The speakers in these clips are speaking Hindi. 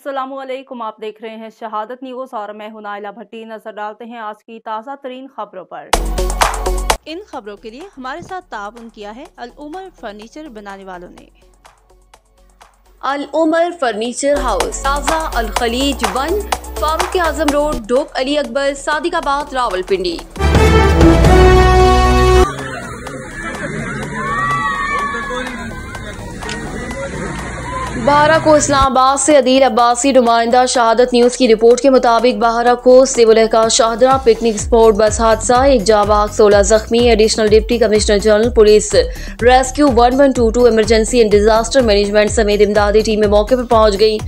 अस्सलामुअलैकुम, आप देख रहे हैं शहादत न्यूज़ और मैं हूं नाइला भट्टी। नजर डालते हैं आज की ताज़ा तरीन खबरों पर। इन खबरों के लिए हमारे साथ ताउन किया है अल उमर फर्नीचर बनाने वालों ने। अल उमर फर्नीचर हाउस, ताज़ा अल खलीज 1, फारूक आजम रोड, डोक अली अकबर, सादिकाबाद, रावलपिंडी। बाहरा को इस्लामाबाद से अदील अब्बासी नुमाइंदा शहादत न्यूज़ की रिपोर्ट के मुताबिक बाहरा को सिविल का शाहदरा पिकनिक स्पॉट बस हादसा, एक जाबाग 16 जख्मी। Additional deputy commissioner general police rescue 1122 emergency and disaster management समेत इमदादी टीमें मौके पर पहुंच गई।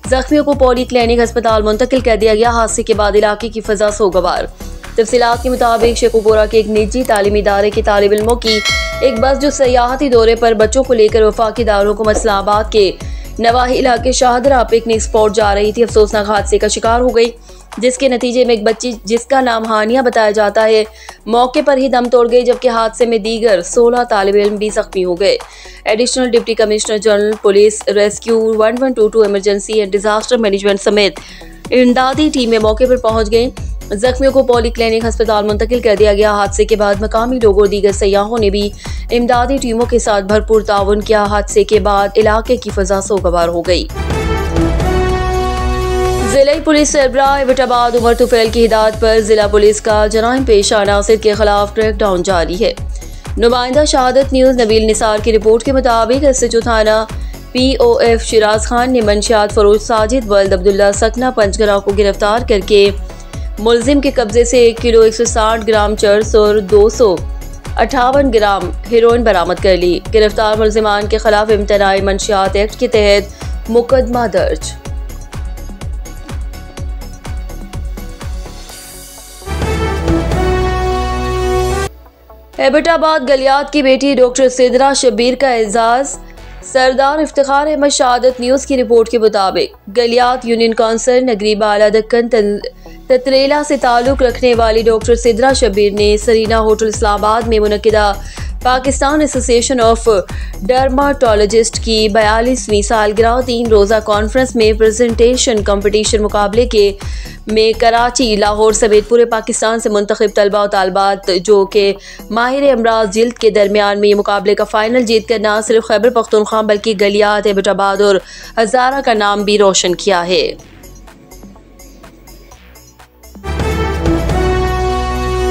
जख्मियों को पॉली क्लिनिक अस्पताल मुंतकिल कर दिया गया। हादसे के बाद इलाके की फिजा सोगवार। तफसीलात के मुताबिक शेखुपुरा के एक निजी तालीमी इदारे के तालिब इल्मों की एक बस जो सयाहती दौरे पर बच्चों को लेकर वफाकी दारुलहुकूमत इस्लामाबाद के नवाही इलाके शाहदरा पिकनिक स्पॉट जा रही थी, अफसोसनाक हादसे का शिकार हो गई, जिसके नतीजे में एक बच्ची जिसका नाम हानिया बताया जाता है मौके पर ही दम तोड़ गई, जबकि हादसे में दीगर 16 तालिब इल्म भी जख्मी हो गए। Additional deputy commissioner general police rescue 1122 emergency and disaster management समेत इमदादी टीमें मौके पर पहुंच गई। जख्मियों को पॉली क्लिनिक अस्पताल मुंतकिल कर दिया गया। हादसे के बाद मकामी लोगों और दीगर सयाहों ने भी इमदादी टीमों के साथ भरपूर ताउन किया। हादसे के बाद इलाके की फिजा सोगवार हो गई। जिला पुलिस सरबराह एबटाबाद उमर तुफैल की हिदायत पर जिला पुलिस का जराइम पेशा अनासिर के खिलाफ क्रैकडाउन जारी है। नुमाइंदा शहादत न्यूज़ नबील निसार की रिपोर्ट के मुताबिक एसएचओ थाना POF शिराज खान ने मंशियात फरोज साजिद वल्द अब्दुल्ला सकना पंचगरा को गिरफ्तार करके मुलजिम के कब्जे से 1 किलो 160 ग्राम चर्स और 258 ग्राम हेरोइन बरामद कर ली। गिरफ्तार मुलजिमान के खिलाफ इम्तनाई मंशियात एक्ट के तहत मुकदमा दर्ज। एबटाबाद गलियात की बेटी डॉक्टर सिदरा शब्बीर का एजाज। सरदार इफ्तिखार अहमद शहादत न्यूज़ की रिपोर्ट के मुताबिक गलियात यूनियन काउंसिल नगरी बाला दक्कन तत्रेला से ताल्लुक रखने वाली डॉक्टर सिदरा शब्बीर ने सरीना होटल इस्लामाबाद में मुनक्किदा पाकिस्तान एसोसिएशन ऑफ डर्माटोलॉजिस्ट की 42वीं सालगिरह 3 रोज़ा कॉन्फ्रेंस में प्रेजेंटेशन कंपटीशन मुकाबले में कराची, लाहौर समेत पूरे पाकिस्तान से मुंतखब तलबा और तालबात जो कि माहिर अमराज जिल्द के दरमियान में ये मुकाबले का फाइनल जीत कर न सिर्फ खैबर पख्तूनख्वा बल्कि गलियात, एबटाबाद और हज़ारा का नाम भी रोशन किया है।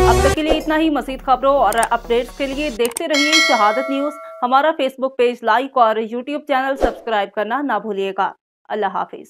अब तक के लिए इतना ही। मज़ीद खबरों और अपडेट्स के लिए देखते रहिए शहादत न्यूज़। हमारा फेसबुक पेज लाइक और यूट्यूब चैनल सब्सक्राइब करना ना भूलिएगा। अल्लाह हाफिज़।